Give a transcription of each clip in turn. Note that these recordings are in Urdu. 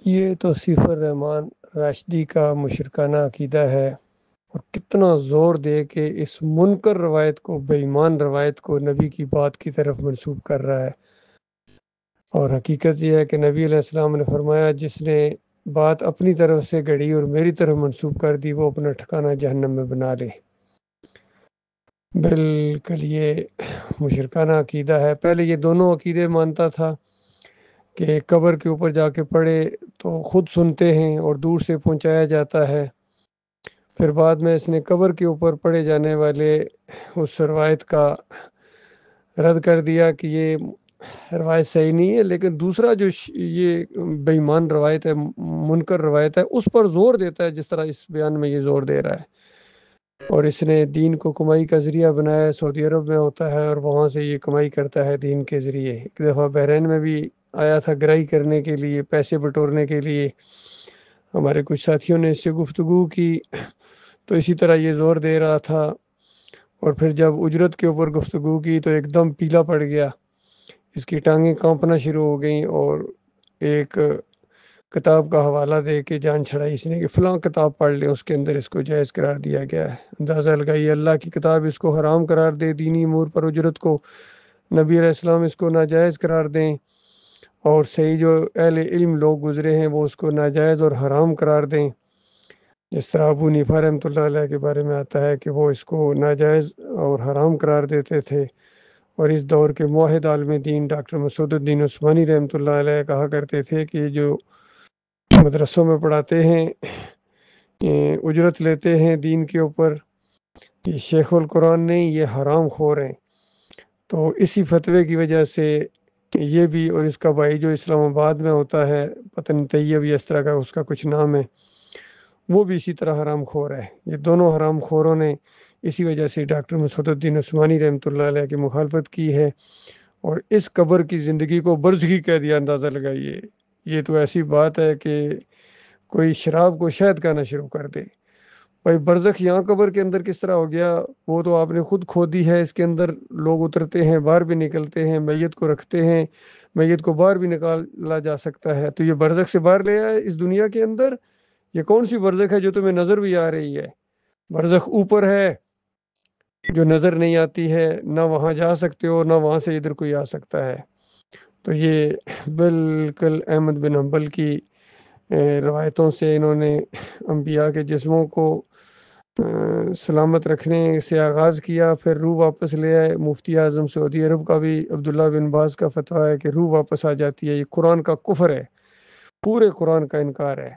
یہ توصیف الرحمان راشدی کا مشرکانہ عقیدہ ہے، اور کتنا زور دے کے اس منکر روایت کو، بے ایمان روایت کو نبی کی بات کی طرف منسوب کر رہا ہے۔ اور حقیقت یہ ہے کہ نبی علیہ السلام نے فرمایا، جس نے بات اپنی طرف سے گھڑی اور میری طرف منسوب کر دی، وہ اپنا ٹھکانہ جہنم میں بنا لے۔ بالکل یہ مشرکانہ عقیدہ ہے۔ پہلے یہ دونوں عقیدے مانتا تھا کہ قبر کے اوپر جا کے پڑھے تو خود سنتے ہیں اور دور سے پہنچایا جاتا ہے۔ پھر بعد میں اس نے قبر کے اوپر پڑھے جانے والے اس روایت کا رد کر دیا کہ یہ روایت صحیح نہیں ہے، لیکن دوسرا جو یہ بے ایمان روایت ہے، منکر روایت ہے، اس پر زور دیتا ہے، جس طرح اس بیان میں یہ زور دے رہا ہے۔ اور اس نے دین کو کمائی کا ذریعہ بنایا ہے۔ سعودی عرب میں ہوتا ہے اور وہاں سے یہ کمائی کرتا ہے دین کے ذریعے۔ ایک دفعہ بحرین میں بھی آیا تھا گرائی کرنے کے لیے، پیسے بٹورنے کے لیے۔ ہمارے کچھ ساتھیوں نے اس سے گفتگو کی تو اسی طرح یہ زور دے رہا تھا، اور پھر جب اجرت کے اوپر گفتگو کی تو ایک دم پیلا پڑ گیا، اس کی ٹانگیں کانپنا شروع ہو گئیں، اور ایک کتاب کا حوالہ دے کے جان چھڑائی اس نے کہ فلاں کتاب پڑھ لیں، اس کے اندر اس کو جائز قرار دیا گیا ہے۔ اندازہ لگائیے، اللہ کی کتاب اس کو حرام قرار دے، دینی امور پر اجرت کو نبی علیہ السلام اس کو ناجائز قرار دیں، اور صحیح جو اہل علم لوگ گزرے ہیں وہ اس کو ناجائز اور حرام قرار دیں۔ جس طرح ابو حنیفہ رحمۃ اللہ علیہ کے بارے میں آتا ہے کہ وہ اس کو ناجائز اور حرام قرار دیتے تھے، اور اس دور کے موحد عالم دین ڈاکٹر مسعود الدین عثمانی رحمۃ اللہ علیہ کہا کرتے تھے کہ جو مدرسوں میں پڑھاتے ہیں، اجرت لیتے ہیں دین کے اوپر، یہ شیخ القرآن نہیں، یہ حرام خور ہیں۔ تو اسی فتوے کی وجہ سے یہ بھی، اور اس کا بھائی جو اسلام آباد میں ہوتا ہے، پتہ نہیں طیب یا اس طرح کا اس کا کچھ نام ہے، وہ بھی اسی طرح حرام خور ہے۔ یہ دونوں حرام خوروں نے اسی وجہ سے ڈاکٹر مسعود الدین عثمانی رحمۃ اللہ علیہ کی مخالفت کی ہے، اور اس قبر کی زندگی کو برزخی کہہ دیا۔ اندازہ لگائیے، یہ تو ایسی بات ہے کہ کوئی شراب کو شہد کہنا شروع کر دے۔ بھائی برزخ یہاں قبر کے اندر کس طرح ہو گیا؟ وہ تو آپ نے خود کھودی ہے، اس کے اندر لوگ اترتے ہیں، باہر بھی نکلتے ہیں، میت کو رکھتے ہیں، میت کو باہر بھی نکالا جا سکتا ہے۔ تو یہ برزخ سے باہر لے آئے اس دنیا کے اندر؟ یہ کون سی برزخ ہے جو تمہیں نظر بھی آ رہی ہے؟ برزخ اوپر ہے جو نظر نہیں آتی ہے، نہ وہاں جا سکتے ہو، نہ وہاں سے ادھر کوئی آ سکتا ہے۔ تو یہ بالکل احمد بن حنبل کی روایتوں سے انہوں نے انبیاء کے جسموں کو سلامت رکھنے سے آغاز کیا، پھر روح واپس لے آئے۔ مفتی اعظم سعودی عرب کا بھی عبداللہ بن باز کا فتویٰ ہے کہ روح واپس آ جاتی ہے۔ یہ قرآن کا کفر ہے، پورے قرآن کا انکار ہے،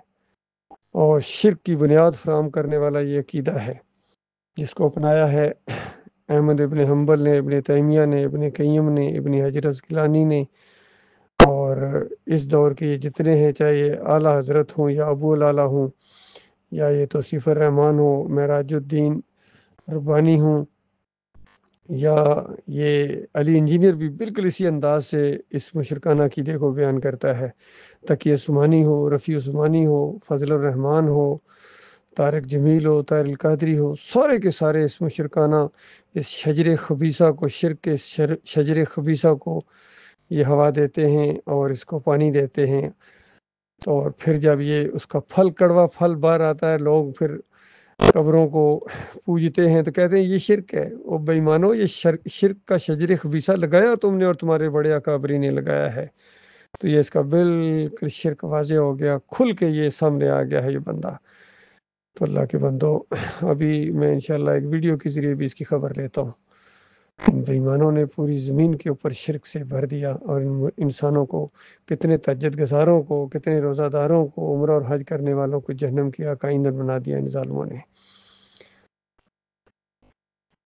اور شرک کی بنیاد فراہم کرنے والا یہ عقیدہ ہے، جس کو اپنایا ہے احمد ابن حنبل نے، ابن تیمیہ نے، ابن قیم نے، ابن حجر اسقلانی نے، اور اس دور کے یہ جتنے ہیں، چاہے یہ اعلیٰ حضرت ہوں یا ابو العلا ہوں، یا یہ توصیف الرحمان ہو، معراج الدین ربانی ہوں، یا یہ علی انجینئر بھی بالکل اسی انداز سے اس مشرکانہ عقیدے کو بیان کرتا ہے۔ تقی عثمانی ہو، رفیع عثمانی ہو، فضل الرحمان ہو، طارق جمیل ہو، طاہر القادری ہو، سارے کے سارے اس مشرکانہ، اس شجر خبیثہ کو، شرک کے شجر خبیثہ کو یہ ہوا دیتے ہیں اور اس کو پانی دیتے ہیں۔ اور پھر جب یہ اس کا پھل، کڑوا پھل باہر آتا ہے، لوگ پھر قبروں کو پوجتے ہیں تو کہتے ہیں یہ شرک ہے۔ او بے ایمانو، یہ شرک کا شجر خبیثہ لگایا تم نے، اور تمہارے بڑے اکابرین نے لگایا ہے۔ تو یہ اس کا بالکل شرک واضح ہو گیا، کھل کے یہ سامنے آ گیا ہے یہ بندہ۔ تو اللہ کے بندو، ابھی میں انشاءاللہ ایک ویڈیو کے ذریعے بھی اس کی خبر لیتا ہوں۔ بے ایمانوں نے پوری زمین کے اوپر شرک سے بھر دیا، اور انسانوں کو، کتنے تہجد گزاروں کو، کتنے روزہ داروں کو، عمرہ اور حج کرنے والوں کو جہنم کی آئندہ بنا دیا ان ظالموں نے۔